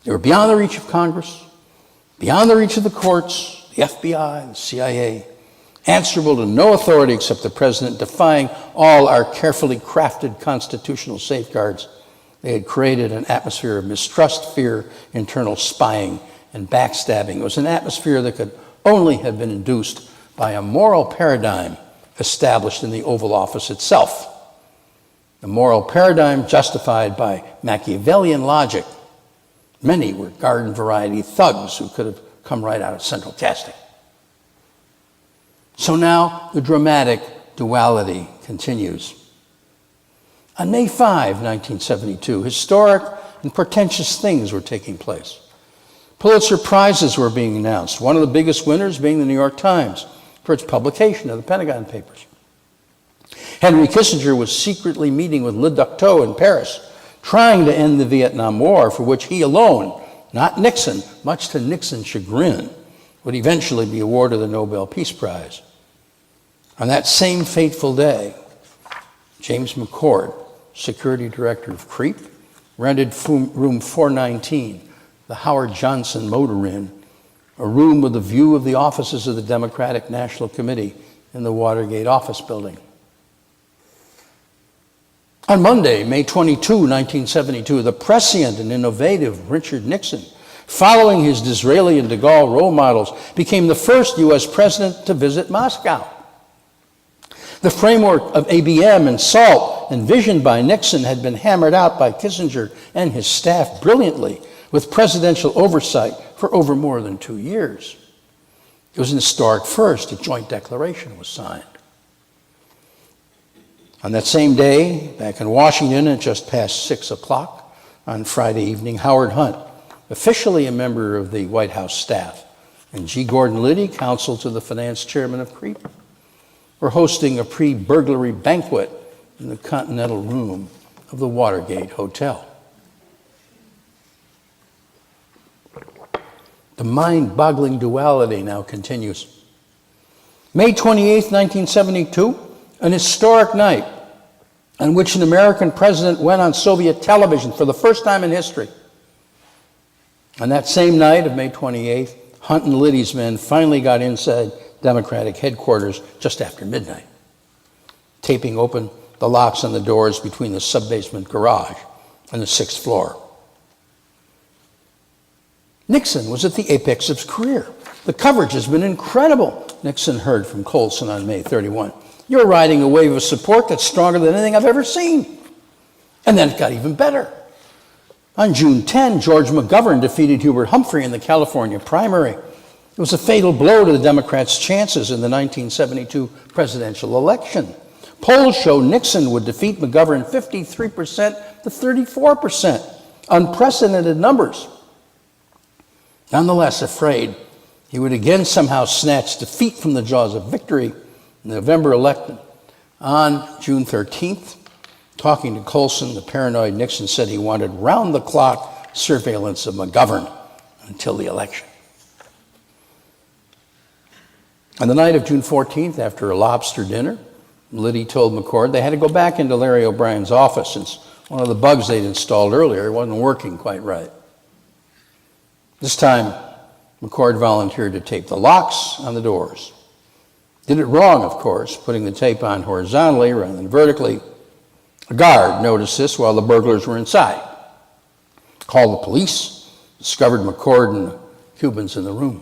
They were beyond the reach of Congress, beyond the reach of the courts, the FBI, the CIA, answerable to no authority except the president, defying all our carefully crafted constitutional safeguards. They had created an atmosphere of mistrust, fear, internal spying, and backstabbing. It was an atmosphere that could only have been induced by a moral paradigm established in the Oval Office itself. A moral paradigm justified by Machiavellian logic. Many were garden variety thugs who could have come right out of central casting. So now the dramatic duality continues. On May 5, 1972, historic and portentous things were taking place. Pulitzer Prizes were being announced, one of the biggest winners being the New York Times for its publication of the Pentagon Papers. Henry Kissinger was secretly meeting with Le Ducteau in Paris, trying to end the Vietnam War, for which he alone, not Nixon, much to Nixon's chagrin, would eventually be awarded the Nobel Peace Prize. On that same fateful day, James McCord, security director of CREEP, rented room 419, the Howard Johnson Motor Inn, a room with a view of the offices of the Democratic National Committee in the Watergate office building. On Monday, May 22, 1972, the prescient and innovative Richard Nixon, following his Disraeli and de Gaulle role models, became the first U.S. president to visit Moscow. The framework of ABM and SALT envisioned by Nixon had been hammered out by Kissinger and his staff brilliantly, with presidential oversight for over more than 2 years. It was an historic first. A joint declaration was signed. On that same day, back in Washington at just past 6 o'clock on Friday evening, Howard Hunt, officially a member of the White House staff, and G. Gordon Liddy, counsel to the finance chairman of CREEP, were hosting a pre-burglary banquet in the Continental Room of the Watergate Hotel. The mind-boggling duality now continues. May 28, 1972, an historic night on which an American president went on Soviet television for the first time in history. On that same night of May 28th, Hunt and Liddy's men finally got inside Democratic headquarters just after midnight, taping open the locks on the doors between the sub-basement garage and the 6th floor. Nixon was at the apex of his career. The coverage has been incredible, Nixon heard from Colson on May 31. You're riding a wave of support that's stronger than anything I've ever seen. And then it got even better. On June 10, George McGovern defeated Hubert Humphrey in the California primary. It was a fatal blow to the Democrats' chances in the 1972 presidential election. Polls show Nixon would defeat McGovern 53% to 34%. Unprecedented numbers. Nonetheless afraid he would again somehow snatch defeat from the jaws of victory in the November election. On June 13th, talking to Colson, the paranoid Nixon said he wanted round-the-clock surveillance of McGovern until the election. On the night of June 14th, after a lobster dinner, Liddy told McCord they had to go back into Larry O'Brien's office since one of the bugs they'd installed earlier wasn't working quite right. This time, McCord volunteered to tape the locks on the doors. Did it wrong, of course, putting the tape on horizontally rather than vertically. A guard noticed this while the burglars were inside. Called the police, discovered McCord and the Cubans in the room.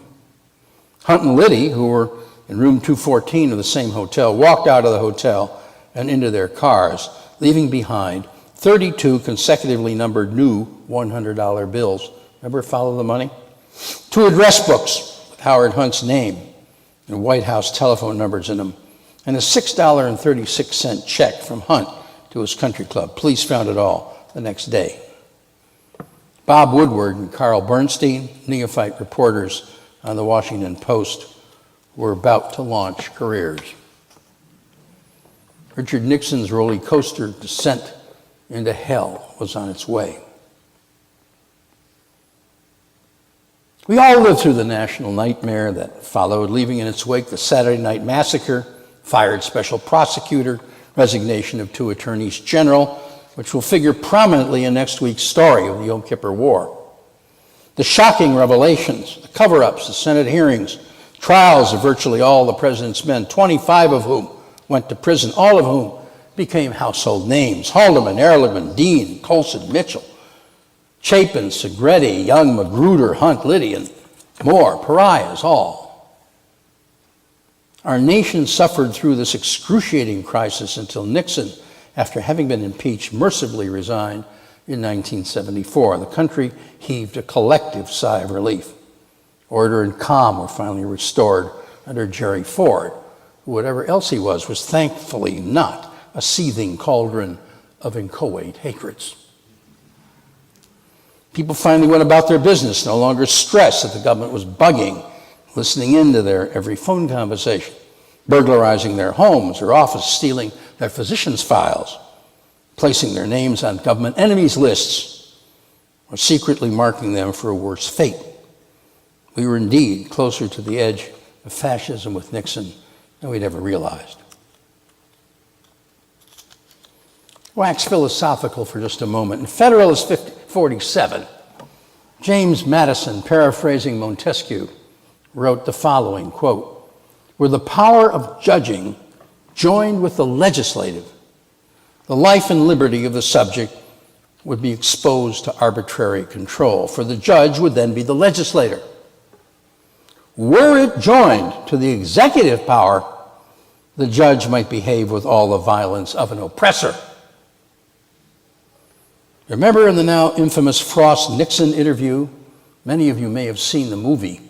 Hunt and Liddy, who were in room 214 of the same hotel, walked out of the hotel and into their cars, leaving behind 32 consecutively numbered new $100 bills. Remember Follow the Money? 2 address books with Howard Hunt's name and White House telephone numbers in them, and a $6.36 check from Hunt to his country club. Police found it all the next day. Bob Woodward and Carl Bernstein, neophyte reporters on the Washington Post, were about to launch careers. Richard Nixon's roller coaster descent into hell was on its way. We all lived through the national nightmare that followed, leaving in its wake the Saturday Night Massacre, fired special prosecutor, resignation of 2 attorneys general, which will figure prominently in next week's story of the Yom Kippur War. The shocking revelations, the cover-ups, the Senate hearings, trials of virtually all the president's men, 25 of whom went to prison, all of whom became household names: Haldeman, Ehrlichman, Dean, Colson, Mitchell, Chapin, Segretti, Young, Magruder, Hunt, Liddy, and more, pariahs all. Our nation suffered through this excruciating crisis until Nixon, after having been impeached, mercifully resigned in 1974. The country heaved a collective sigh of relief. Order and calm were finally restored under Jerry Ford, who, whatever else he was thankfully not a seething cauldron of inchoate hatreds. People finally went about their business, no longer stressed that the government was bugging, listening into their every phone conversation, burglarizing their homes or office, stealing their physicians' files, placing their names on government enemies lists, or secretly marking them for a worse fate. We were indeed closer to the edge of fascism with Nixon than we'd ever realized. Wax philosophical for just a moment. In Federalist 47, James Madison, paraphrasing Montesquieu, wrote the following, quote, "Were the power of judging joined with the legislative, the life and liberty of the subject would be exposed to arbitrary control, for the judge would then be the legislator. Were it joined to the executive power, the judge might behave with all the violence of an oppressor." Remember in the now infamous Frost-Nixon interview? Many of you may have seen the movie.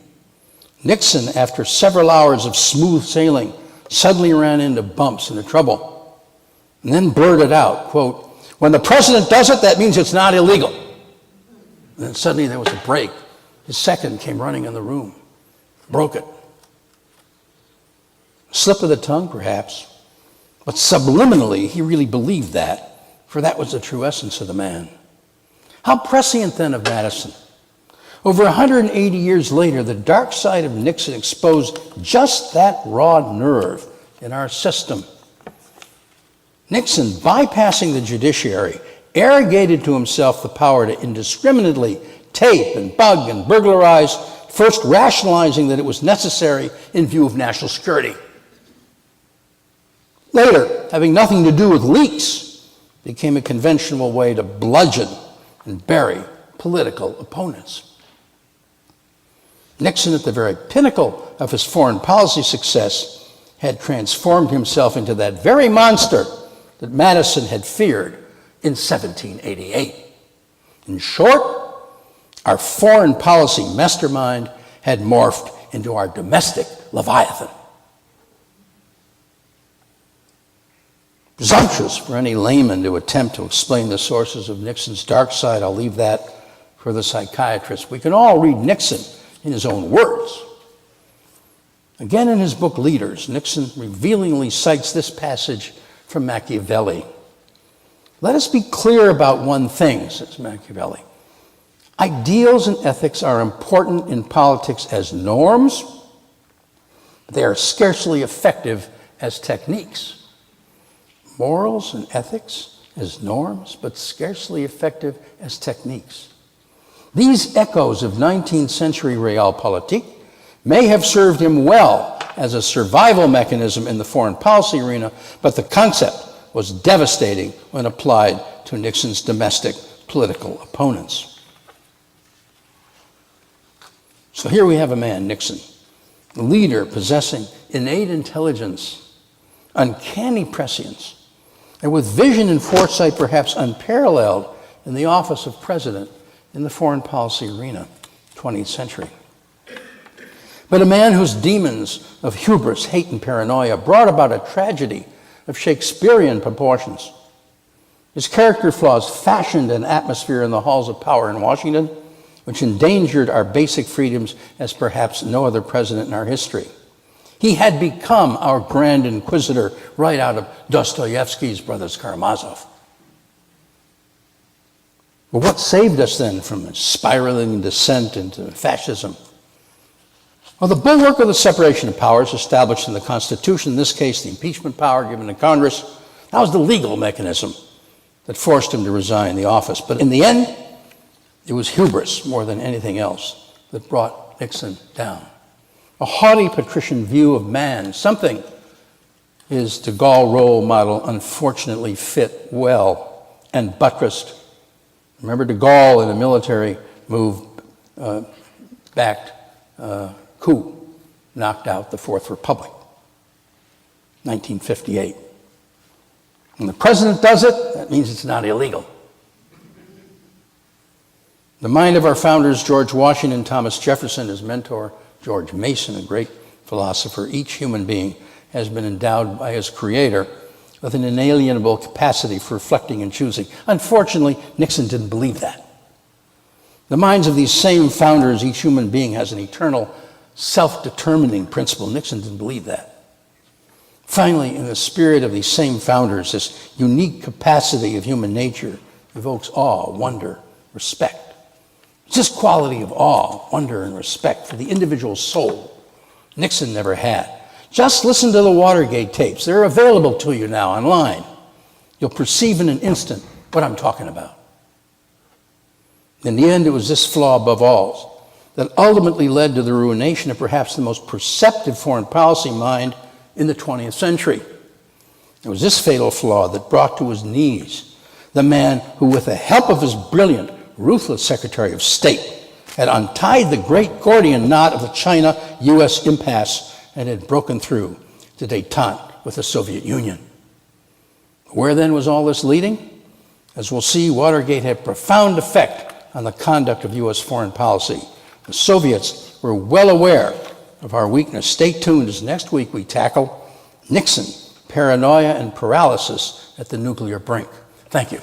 Nixon, after several hours of smooth sailing, suddenly ran into bumps, into trouble, and then blurted out, quote, "When the president does it, that means it's not illegal." And then suddenly there was a break. His second came running in the room, broke it. Slip of the tongue, perhaps, but subliminally he really believed that, for that was the true essence of the man. How prescient then of Madison. Over 180 years later, the dark side of Nixon exposed just that raw nerve in our system. Nixon, bypassing the judiciary, arrogated to himself the power to indiscriminately tape and bug and burglarize, first rationalizing that it was necessary in view of national security. Later, having nothing to do with leaks, became a conventional way to bludgeon and bury political opponents. Nixon, at the very pinnacle of his foreign policy success, had transformed himself into that very monster that Madison had feared in 1788. In short, our foreign policy mastermind had morphed into our domestic Leviathan. Presumptuous for any layman to attempt to explain the sources of Nixon's dark side. I'll leave that for the psychiatrist. We can all read Nixon in his own words. Again, in his book Leaders, Nixon revealingly cites this passage from Machiavelli. Let us be clear about one thing, says Machiavelli. Ideals and ethics are important in politics as norms, but they are scarcely effective as techniques. Morals and ethics as norms, but scarcely effective as techniques. These echoes of 19th century realpolitik may have served him well as a survival mechanism in the foreign policy arena, but the concept was devastating when applied to Nixon's domestic political opponents. So here we have a man, Nixon, a leader possessing innate intelligence, uncanny prescience, and with vision and foresight perhaps unparalleled in the office of president in the foreign policy arena, 20th century. But a man whose demons of hubris, hate, and paranoia brought about a tragedy of Shakespearean proportions. His character flaws fashioned an atmosphere in the halls of power in Washington, which endangered our basic freedoms as perhaps no other president in our history. He had become our grand inquisitor right out of Dostoevsky's Brothers Karamazov. Well, what saved us then from a spiraling descent into fascism? Well, the bulwark of the separation of powers established in the Constitution, in this case the impeachment power given to Congress, that was the legal mechanism that forced him to resign the office. But in the end, it was hubris more than anything else that brought Nixon down. A haughty patrician view of man, something his de Gaulle role model unfortunately fit well and buttressed. Remember de Gaulle in a military move backed coup knocked out the Fourth Republic, 1958. When the president does it, that means it's not illegal. The mind of our founders, George Washington, Thomas Jefferson, his mentor, George Mason, a great philosopher, each human being has been endowed by his creator with an inalienable capacity for reflecting and choosing. Unfortunately, Nixon didn't believe that. The minds of these same founders, each human being has an eternal self-determining principle. Nixon didn't believe that. Finally, in the spirit of these same founders, this unique capacity of human nature evokes awe, wonder, respect. It's this quality of awe, wonder, and respect for the individual soul Nixon never had. Just listen to the Watergate tapes. They're available to you now online. You'll perceive in an instant what I'm talking about. In the end, it was this flaw above all that ultimately led to the ruination of perhaps the most perceptive foreign policy mind in the 20th century. It was this fatal flaw that brought to his knees the man who, with the help of his brilliant, ruthless Secretary of State, had untied the great Gordian knot of the China-U.S. impasse and had broken through to détente with the Soviet Union. Where then was all this leading? As we'll see, Watergate had a profound effect on the conduct of U.S. foreign policy. The Soviets were well aware of our weakness. Stay tuned as next week we tackle Nixon, paranoia and paralysis at the nuclear brink. Thank you.